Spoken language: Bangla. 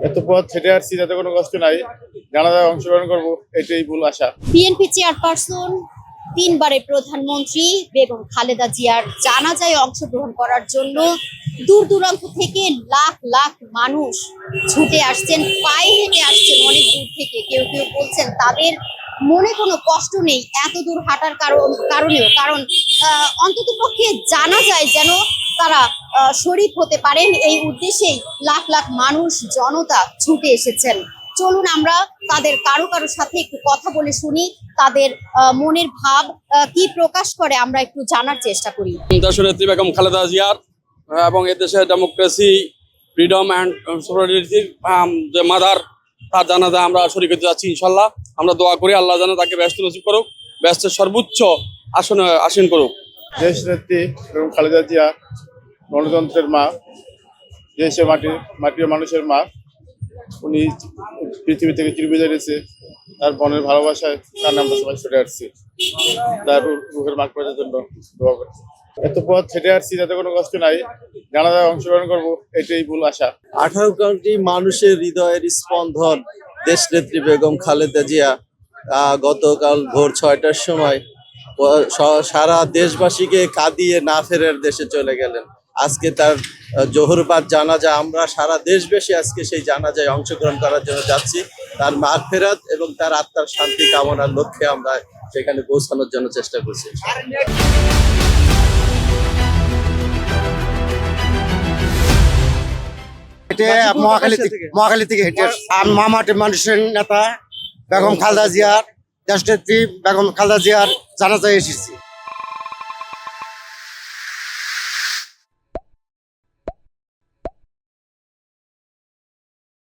এত পথ হেঁটে আসছি, যাতে কোনো কষ্ট নাই, জানাজায় অংশগ্রহণ করবো, এটাই ভুল আশা। বিএনপি চেয়ারপারসন, তিনবারের প্রধানমন্ত্রী বেগম খালেদা জিয়ার জানাজায় অংশগ্রহণ করার জন্য দূর দূরান্ত থেকে লাখ লাখ মানুষ ছুটে আসছেন, পায়ে হেঁটে আসছেন অনেক দূর থেকে। কেউ কেউ বলছেন তাদের মনে কোনো কষ্ট নেই এত দূর হাঁটার কারণেও, কারণ অন্তত পক্ষে জানা যায় যেন তারা শরীক হতে পারেন, এই উদ্দেশ্যেই লাখ লাখ মানুষ জনতা ছুটে এসেছেন। চলুন আমরা তাদের কারো কারোর সাথে একটু কথা বলে শুনি, তাদের মনের ভাব কি প্রকাশ করে আমরা একটু জানার চেষ্টা করি। দেশনেত্রী বেগম খালেদা জিয়ার এবং এদেশের ডেমোক্রেসি, ফ্রিডম অ্যান্ড সলিডারিটির যে মাদার, তার জানাজা আমরা শরীক হতে যাচ্ছি। ইনশাল্লাহ আমরা দোয়া করি আল্লাহ যেন তাকে ব্যস্ত নসিব করুক, ব্যস্তের সর্বোচ্চ আসীন করুক। দেশ নেত্রী বেগম খালেদা জিয়া গণতন্ত্রের মা, দেশের মাটির মানুষের মা। উনি পৃথিবী থেকে চিরবিদায় দিয়েছে, তার মনের ভালোবাসায় তার আমরা সবাই ছুটে আসছি, তার রুহের মাগ পাওয়ার জন্য দোয়া করছি। এত পথ হেঁটে আসছি, যাতে কোনো কষ্ট নাই, জানাজায় অংশগ্রহণ করবো, এটাই ভুল আশা। 18 কোটি মানুষের হৃদয়ের স্পন্দন দেশ নেত্রী বেগম খালেদা জিয়া গতকাল ভোর 6টার সময় সারা দেশবাসীকে কাঁদিয়ে না ফেরার দেশে চলে গেলেন। আজকে তার জোহরবাদ জানাজা, আমরা সারা দেশবাসী আজকে সেই জানাজায় অংশগ্রহণ করার জন্য যাচ্ছি। তার মাগফিরাত এবং তার আত্মার শান্তি কামনার লক্ষ্যে আমরা সেখানে পৌঁছানোর জন্য চেষ্টা করছি। মহাখালী থেকে হেঁটে মামাটি মানুষের নেতা বেগম খালেদা জিয়ার, দেশনেত্রী বেগম খালেদা জিয়ার জানাজায় এসেছি।